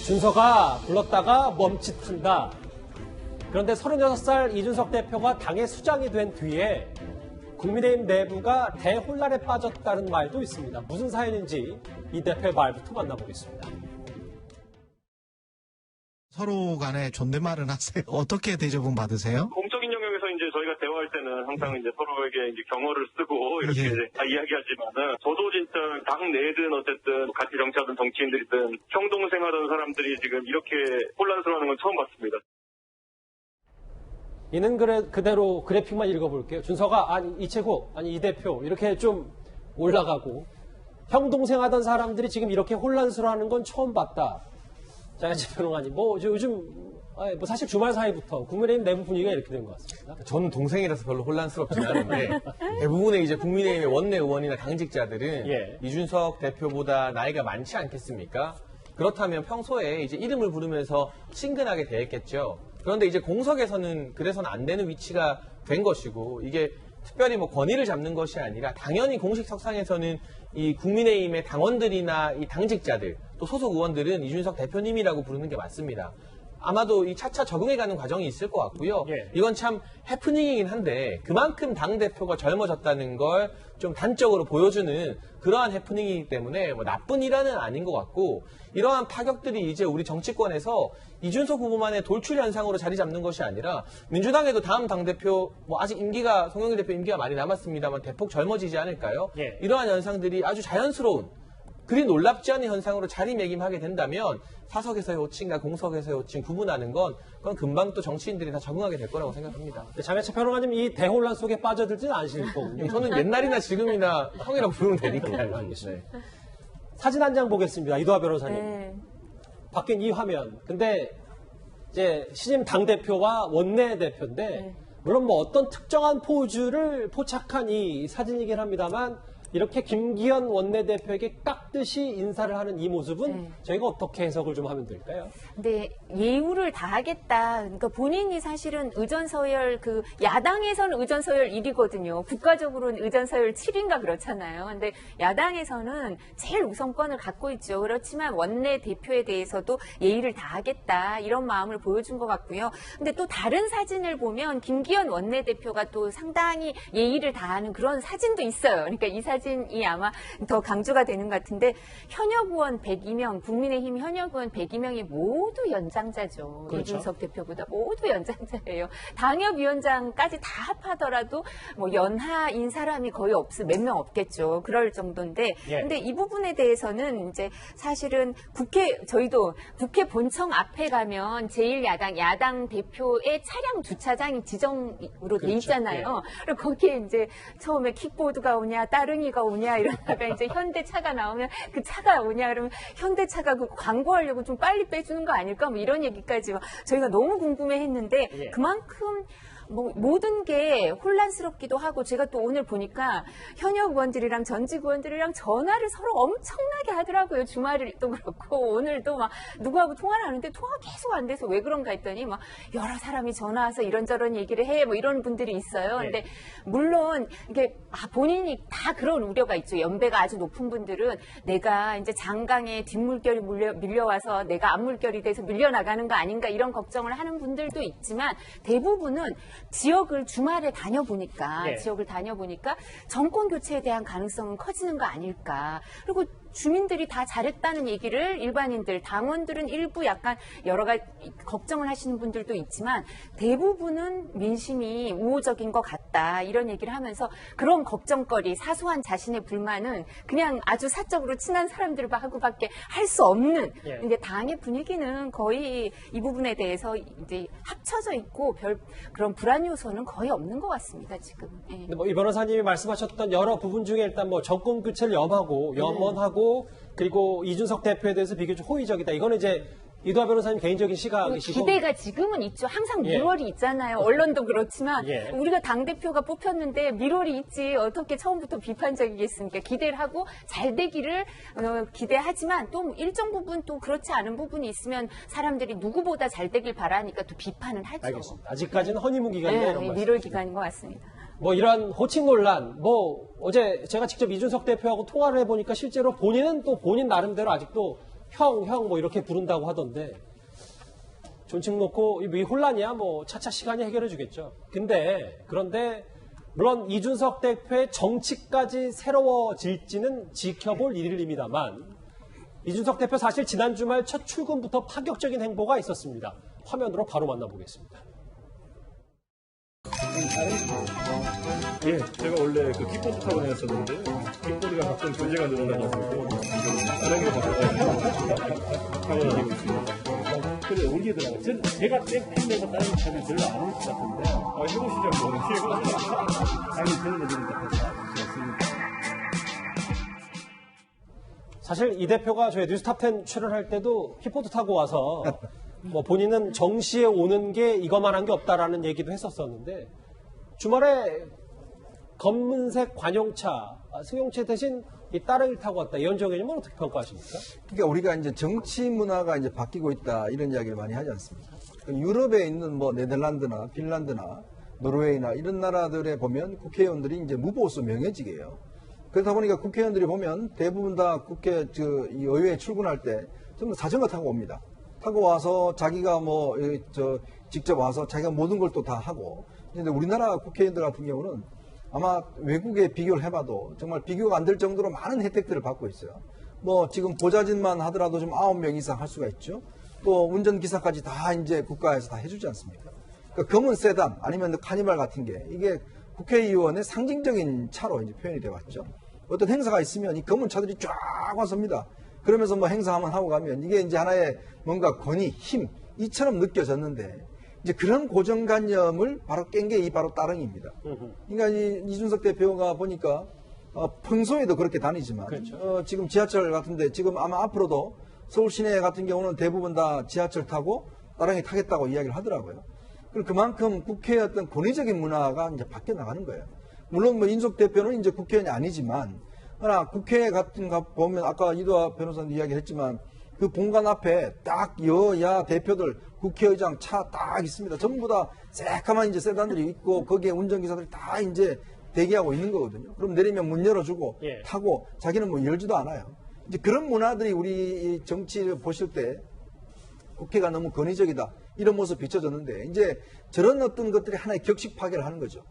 준서가 불렀다가 멈칫한다. 그런데 36살 이준석 대표가 당의 수장이 된 뒤에 국민의힘 내부가 대혼란에 빠졌다는 말도 있습니다. 무슨 사연인지 이 대표의 말부터 만나보겠습니다. 서로 간에 존댓말은 하세요? 어떻게 대접은 받으세요? 공적인 영역에서 이제 저희가 대화할 때는 항상 이제 서로에게 이제 경어를 쓰고 이렇게 예. 이제 다 이야기하지만은 저도 진짜 당 내든 어쨌든 같이 정치하던 정치인들이든 형동생 하던 사람들이 지금 이렇게 혼란스러워하는 건 처음 봤습니다. 이는 그대로 그래픽만 읽어볼게요. 준서가 아니 이채국 아니 이 대표 이렇게 좀 올라가고 형 동생 하던 사람들이 지금 이렇게 혼란스러워하는 건 처음 봤다. 장현철 평론가님 요즘 사실 주말 사이부터 국민의힘 내부 분위기가 이렇게 된 것 같습니다. 저는 동생이라서 별로 혼란스럽지 않은데 대부분의 이제 국민의힘의 원내 의원이나 당직자들은 예. 이준석 대표보다 나이가 많지 않겠습니까? 그렇다면 평소에 이제 이름을 부르면서 친근하게 대했겠죠. 그런데 이제 공석에서는 그래서는 안 되는 위치가 된 것이고 이게 특별히 권위를 잡는 것이 아니라 당연히 공식 석상에서는 이 국민의힘의 당원들이나 이 당직자들 또 소속 의원들은 이준석 대표님이라고 부르는 게 맞습니다. 아마도 이 차차 적응해가는 과정이 있을 것 같고요. 예. 이건 참 해프닝이긴 한데 그만큼 당대표가 젊어졌다는 걸 좀 단적으로 보여주는 그러한 해프닝이기 때문에 나쁜 일화는 아닌 것 같고 이러한 파격들이 이제 우리 정치권에서 이준석 후보만의 돌출 현상으로 자리 잡는 것이 아니라 민주당에도 다음 당대표 아직 송영길 대표 임기가 많이 남았습니다만 대폭 젊어지지 않을까요? 예. 이러한 현상들이 아주 자연스러운 그리 놀랍지 않은 현상으로 자리매김하게 된다면 사석에서의 호칭과 공석에서의 호칭 구분하는 그건 금방 또 정치인들이 다 적응하게 될 거라고 생각합니다. 장현철 평론가님 이 대혼란 속에 빠져들지는 않으실 거군요. 저는 옛날이나 지금이나 형이라고 부르면 되니까. 네. 사진 한 장 보겠습니다. 이도하 변호사님. 네. 바뀐 이 화면. 근데 이제 신임 당대표와 원내대표인데 네. 물론 어떤 특정한 포즈를 포착한 이 사진이긴 합니다만 이렇게 김기현 원내대표에게 깍듯이 인사를 하는 이 모습은 저희가 어떻게 해석을 좀 하면 될까요? 근데 예우를 다하겠다. 그러니까 본인이 사실은 의전서열 야당에서는 의전서열 1이거든요. 국가적으로는 의전서열 7인가 그렇잖아요. 근데 야당에서는 제일 우선권을 갖고 있죠. 그렇지만 원내 대표에 대해서도 예의를 다하겠다. 이런 마음을 보여준 것 같고요. 근데 또 다른 사진을 보면 김기현 원내대표가 또 상당히 예의를 다하는 그런 사진도 있어요. 그러니까 이 사진이 아마 더 강조가 되는 것 같은데 현역 의원 102명, 국민의힘 현역 의원 102명이 모두 연장자죠. 그렇죠. 이준석 대표보다 모두 연장자예요. 당협위원장까지 다 합하더라도 연하인 사람이 거의 몇 명 없겠죠. 그럴 정도인데, 예. 근데 이 부분에 대해서는 이제 사실은 저희도 국회 본청 앞에 가면 야당 대표의 차량 주차장이 지정으로 돼 그렇죠. 있잖아요. 그리고 거기에 이제 처음에 킥보드가 오냐, 따릉이가 오냐 이러다가 이제 현대차가 나오면 그 차가 오냐 그러면 현대차가 광고하려고 좀 빨리 빼주는 거 아닐까 이런 얘기까지 저희가 너무 궁금해했는데 예. 그만큼 모든 게 혼란스럽기도 하고 제가 또 오늘 보니까 현역 의원들이랑 전직 의원들이랑 전화를 서로 엄청나게 하더라고요. 주말도 그렇고 오늘도 누구하고 통화를 하는데 통화가 계속 안 돼서 왜 그런가 했더니 여러 사람이 전화 와서 이런저런 얘기를 해 이런 분들이 있어요. 네. 근데 물론 이게 본인이 다 그런 우려가 있죠. 연배가 아주 높은 분들은 내가 이제 장강에 뒷물결이 밀려와서 내가 앞물결이 돼서 밀려나가는 거 아닌가 이런 걱정을 하는 분들도 있지만 대부분은 지역을 주말에 다녀보니까 정권 교체에 대한 가능성은 커지는 거 아닐까. 그리고 주민들이 다 잘했다는 얘기를 일반인들, 당원들은 일부 약간 여러 가지 걱정을 하시는 분들도 있지만 대부분은 민심이 우호적인 것 같다. 이런 얘기를 하면서 그런 걱정거리, 사소한 자신의 불만은 그냥 아주 사적으로 친한 사람들하고밖에 할 수 없는. 예. 근데 당의 분위기는 거의 이 부분에 대해서 이제 합쳐져 있고 그런 불안 요소는 거의 없는 것 같습니다, 지금. 예. 근데 이 변호사님이 말씀하셨던 여러 부분 중에 일단 정권 교체를 염원하고 그리고 이준석 대표에 대해서 비교적 호의적이다. 이거는 이제 이도하 변호사님 개인적인 시각이시고 기대가 지금은 있죠. 항상 예. 밀월이 있잖아요. 언론도 그렇지만 예. 우리가 당대표가 뽑혔는데 밀월이 있지 어떻게 처음부터 비판적이겠습니까? 기대를 하고 잘 되기를 기대하지만 또 일정 부분 또 그렇지 않은 부분이 있으면 사람들이 누구보다 잘 되길 바라니까 또 비판은 하죠. 알겠습니다. 아직까지는 허니문 기간이다. 네, 이런 말씀. 밀월 기간인 것 같습니다. 뭐 이런 호칭 논란, 뭐 어제 제가 직접 이준석 대표하고 통화를 해보니까 실제로 본인은 또 본인 나름대로 아직도 형 뭐 이렇게 부른다고 하던데 존칭 놓고 이 혼란이야 뭐 차차 시간이 해결해 주겠죠. 그런데 물론 이준석 대표의 정치까지 새로워질지는 지켜볼 일입니다만 이준석 대표 사실 지난 주말 첫 출근부터 파격적인 행보가 있었습니다. 화면으로 바로 만나보겠습니다. 예, 제가 원래 그 킥보드 타고 다녔었는데 킥보드가 가끔 존재가 늘어나서 사랑에 타고 다니고 있습니다. 그래 올리더라고요. 제가 땡땡내고 다른 차는 별로 안 올 것 같은데 해보시죠, 뭐. 아니 별로 그런 것 같았습니다. 사실 이 대표가 저희 뉴스탑10 출연할 때도 킥보드 타고 와서 뭐 본인은 정시에 오는 게 이것만한 게 없다라는 얘기도 했었었는데 주말에 검은색 관용차 승용차 대신 이 따릉이를 타고 왔다. 이현정 의원님은 어떻게 평가하십니까? 그러니까 우리가 이제 정치 문화가 이제 바뀌고 있다 이런 이야기를 많이 하지 않습니까? 유럽에 있는 뭐 네덜란드나 핀란드나 노르웨이나 이런 나라들에 보면 국회의원들이 이제 무보수 명예직이에요. 그러다 보니까 국회의원들이 보면 대부분 다 이 의회에 출근할 때 전부 자전거 타고 옵니다. 타고 와서 자기가 직접 와서 자기가 모든 걸 또 다 하고. 근데 우리나라 국회의원들 같은 경우는 아마 외국에 비교를 해봐도 정말 비교가 안 될 정도로 많은 혜택들을 받고 있어요. 뭐 지금 보좌진만 하더라도 좀 9명 이상 할 수가 있죠. 또 운전기사까지 다 이제 국가에서 다 해주지 않습니까? 그러니까 검은 세단 아니면 카니발 같은 게 이게 국회의원의 상징적인 차로 이제 표현이 되어 왔죠. 어떤 행사가 있으면 이 검은 차들이 쫙 와섭니다. 그러면서 뭐 행사 한번 하고 가면 이게 이제 하나의 뭔가 권위, 힘, 이처럼 느껴졌는데 이제 그런 고정관념을 바로 깬 게 이 바로 따릉입니다. 그러니까 이준석 대표가 보니까 평소에도 그렇게 다니지만 그렇죠. 지금 지하철 같은데 지금 아마 앞으로도 서울 시내 같은 경우는 대부분 다 지하철 타고 따릉이 타겠다고 이야기를 하더라고요. 그리고 그만큼 국회의 어떤 권위적인 문화가 이제 바뀌어 나가는 거예요. 물론 뭐 이준석 대표는 이제 국회의원이 아니지만 그러나 국회 같은 거 보면 아까 이도하 변호사님 이야기했지만 그 본관 앞에 딱 여야 대표들 국회의장 차 딱 있습니다. 전부 다 새까만 이제 세단들이 있고 거기에 운전기사들이 다 이제 대기하고 있는 거거든요. 그럼 내리면 문 열어주고 예. 타고 자기는 뭐 열지도 않아요. 이제 그런 문화들이 우리 정치를 보실 때 국회가 너무 권위적이다 이런 모습 비춰졌는데 이제 저런 어떤 것들이 하나의 격식 파괴를 하는 거죠.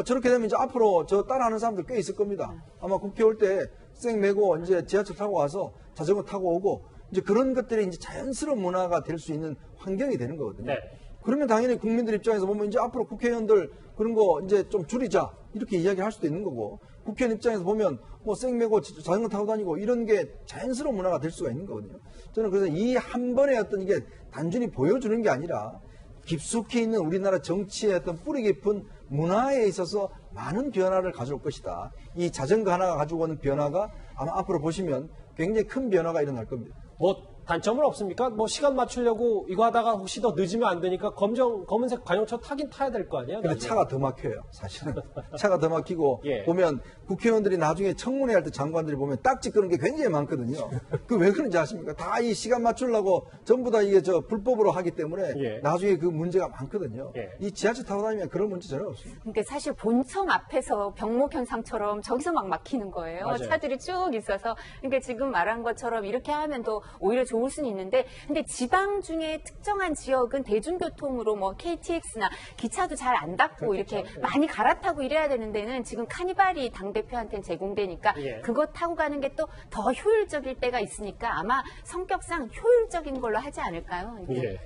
저렇게 되면 이제 앞으로 저 따라하는 사람들 꽤 있을 겁니다. 아마 국회 올 때 쌩 메고 이제 지하철 타고 와서 자전거 타고 오고 이제 그런 것들이 이제 자연스러운 문화가 될 수 있는 환경이 되는 거거든요. 네. 그러면 당연히 국민들 입장에서 보면 이제 앞으로 국회의원들 그런 거 이제 좀 줄이자 이렇게 이야기를 할 수도 있는 거고 국회의원 입장에서 보면 뭐 쌩 메고 자전거 타고 다니고 이런 게 자연스러운 문화가 될 수가 있는 거거든요. 저는 그래서 이 한 번의 어떤 이게 단순히 보여주는 게 아니라 깊숙이 있는 우리나라 정치의 어떤 뿌리 깊은 문화에 있어서 많은 변화를 가져올 것이다. 이 자전거 하나가 가지고 오는 변화가 아마 앞으로 보시면 굉장히 큰 변화가 일어날 겁니다. 뭐 단점은 없습니까? 뭐 시간 맞추려고 이거 하다가 혹시 더 늦으면 안 되니까 검은색 관용차 타긴 타야 될 거 아니에요? 근데 차가 더 막혀요, 사실은. 차가 더 막히고, 예. 보면 국회의원들이 나중에 청문회 할 때 장관들이 보면 딱지 끄는 게 굉장히 많거든요. 그 왜 그런지 아십니까? 다 이 시간 맞추려고 전부 다 이게 불법으로 하기 때문에 예. 나중에 그 문제가 많거든요. 예. 이 지하철 타고 다니면 그런 문제 전혀 없습니다. 그러니까 사실 본청 앞에서 병목 현상처럼 저기서 막 막히는 거예요. 맞아요. 차들이 쭉 있어서. 그러니까 지금 말한 것처럼 이렇게 하면 더 오히려 좋을 수는 있는데, 근데 지방 중에 특정한 지역은 대중교통으로 뭐 KTX나 기차도 잘 안 닿고 이렇게 많이 갈아타고 이래야 되는 데는 지금 카니발이 당대표한테는 제공되니까 예. 그거 타고 가는 게 또 더 효율적일 때가 있으니까 아마 성격상 효율적인 걸로 하지 않을까요? 예.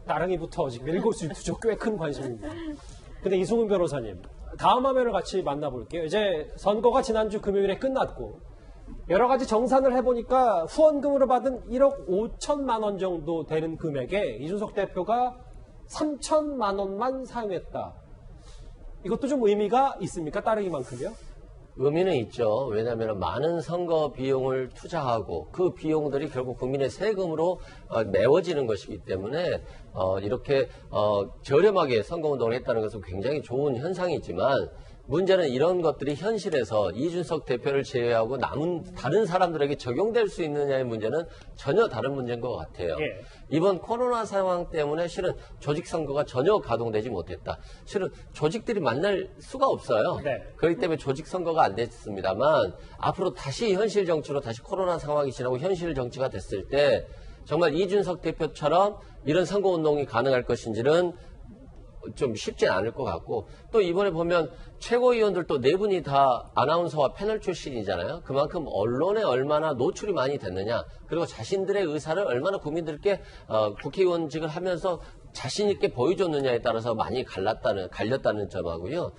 따릉이부터 지금 일골수일투족 꽤 큰 관심입니다. 근데 이승훈 변호사님, 다음 화면을 같이 만나볼게요. 이제 선거가 지난주 금요일에 끝났고 여러 가지 정산을 해보니까 후원금으로 받은 1억 5천만 원 정도 되는 금액에 이준석 대표가 3천만 원만 사용했다. 이것도 좀 의미가 있습니까? 따르기만큼요? 의미는 있죠. 왜냐하면 많은 선거 비용을 투자하고 그 비용들이 결국 국민의 세금으로 메워지는 것이기 때문에 이렇게 저렴하게 선거운동을 했다는 것은 굉장히 좋은 현상이지만 문제는 이런 것들이 현실에서 이준석 대표를 제외하고 남은 다른 사람들에게 적용될 수 있느냐의 문제는 전혀 다른 문제인 것 같아요. 예. 이번 코로나 상황 때문에 실은 조직 선거가 전혀 가동되지 못했다. 실은 조직들이 만날 수가 없어요. 네. 그렇기 때문에 조직 선거가 안 됐습니다만 앞으로 다시 현실 정치로 다시 코로나 상황이 지나고 현실 정치가 됐을 때 정말 이준석 대표처럼 이런 선거 운동이 가능할 것인지는 좀 쉽진 않을 것 같고, 또 이번에 보면 최고위원들도 네 분이 다 아나운서와 패널 출신이잖아요. 그만큼 언론에 얼마나 노출이 많이 됐느냐, 그리고 자신들의 의사를 얼마나 국민들께 국회의원직을 하면서 자신 있게 보여줬느냐에 따라서 많이 갈렸다는 점하고요.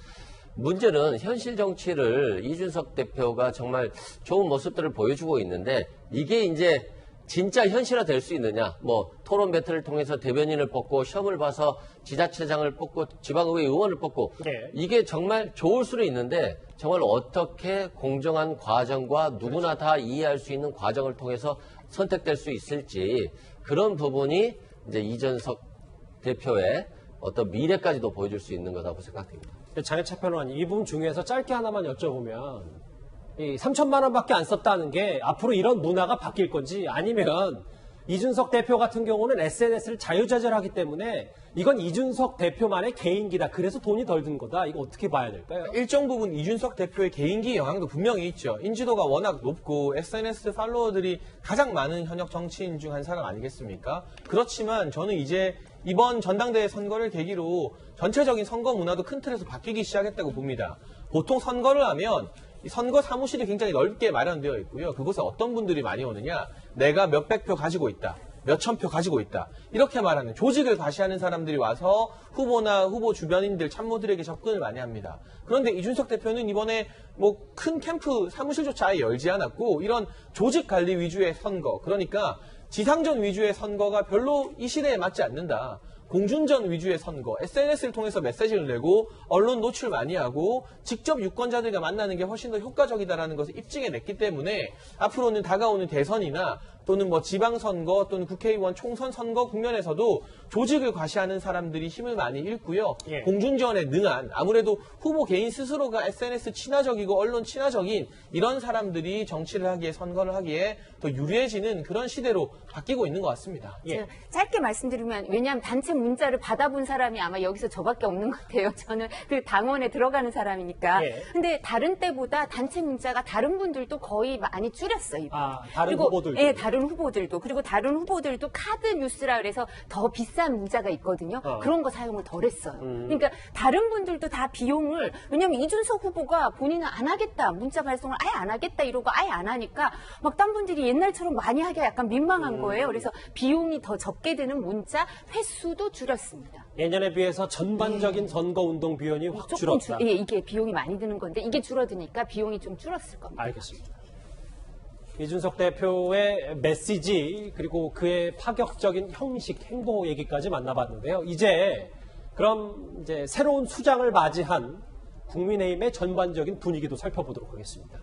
문제는 현실 정치를 이준석 대표가 정말 좋은 모습들을 보여주고 있는데 이게 이제 진짜 현실화 될 수 있느냐. 뭐 토론 배틀을 통해서 대변인을 뽑고 시험을 봐서 지자체장을 뽑고 지방의회 의원을 뽑고 네. 이게 정말 좋을 수는 있는데 정말 어떻게 공정한 과정과 누구나 다 이해할 수 있는 과정을 통해서 선택될 수 있을지 그런 부분이 이제 이준석 대표의 어떤 미래까지도 보여줄 수 있는 거라고 생각됩니다. 장혜찬 평론가님, 이 부분 중에서 짧게 하나만 여쭤보면 이 3천만 원밖에 안 썼다는 게 앞으로 이런 문화가 바뀔 건지, 아니면 이준석 대표 같은 경우는 SNS를 자유자재하기 때문에 이건 이준석 대표만의 개인기다, 그래서 돈이 덜 든 거다, 이거 어떻게 봐야 될까요? 일정 부분 이준석 대표의 개인기 영향도 분명히 있죠. 인지도가 워낙 높고 SNS 팔로워들이 가장 많은 현역 정치인 중 한 사람 아니겠습니까? 그렇지만 저는 이제 이번 전당대회 선거를 계기로 전체적인 선거 문화도 큰 틀에서 바뀌기 시작했다고 봅니다. 보통 선거를 하면 이 선거 사무실이 굉장히 넓게 마련되어 있고요. 그곳에 어떤 분들이 많이 오느냐, 내가 몇백 표 가지고 있다, 몇천 표 가지고 있다, 이렇게 말하는 조직을 과시하는 사람들이 와서 후보나 후보 주변인들, 참모들에게 접근을 많이 합니다. 그런데 이준석 대표는 이번에 뭐 큰 캠프 사무실조차 아예 열지 않았고 이런 조직 관리 위주의 선거, 그러니까 지상전 위주의 선거가 별로 이 시대에 맞지 않는다. 공중전 위주의 선거, SNS를 통해서 메시지를 내고 언론 노출 많이 하고 직접 유권자들과 만나는 게 훨씬 더 효과적이다라는 것을 입증해냈기 때문에 앞으로는 다가오는 대선이나 또는 뭐 지방선거 또는 국회의원 총선 선거 국면에서도 조직을 과시하는 사람들이 힘을 많이 잃고요. 예. 공중전에 능한, 아무래도 후보 개인 스스로가 SNS 친화적이고 언론 친화적인 이런 사람들이 정치를 하기에, 선거를 하기에 더 유리해지는 그런 시대로 바뀌고 있는 것 같습니다. 예. 짧게 말씀드리면, 왜냐하면 단체 문자를 받아본 사람이 아마 여기서 저밖에 없는 것 같아요. 저는 그 당원에 들어가는 사람이니까. 예. 근데 다른 때보다 단체 문자가 다른 분들도 거의 많이 줄였어요. 이번에. 아, 다른 그리고, 후보들도? 예, 다른 후보들도. 그리고 다른 후보들도 카드 뉴스라 그래서 더 비싼 문자가 있거든요. 그런 거 사용을 덜 했어요. 그러니까 다른 분들도 다 비용을, 왜냐면 이준석 후보가 본인은 안 하겠다, 문자 발송을 아예 안 하겠다 이러고 아예 안 하니까 막 딴 분들이 옛날처럼 많이 하기가 약간 민망한 거예요. 그래서 비용이 더 적게 드는 문자 횟수도 줄였습니다. 예년에 비해서 전반적인 선거운동 비용이 확 조금 줄었다. 예, 이게 비용이 많이 드는 건데 이게 줄어드니까 비용이 좀 줄었을 겁니다. 알겠습니다. 이준석 대표의 메시지, 그리고 그의 파격적인 형식, 행보 얘기까지 만나봤는데요. 그럼 이제 새로운 수장을 맞이한 국민의힘의 전반적인 분위기도 살펴보도록 하겠습니다.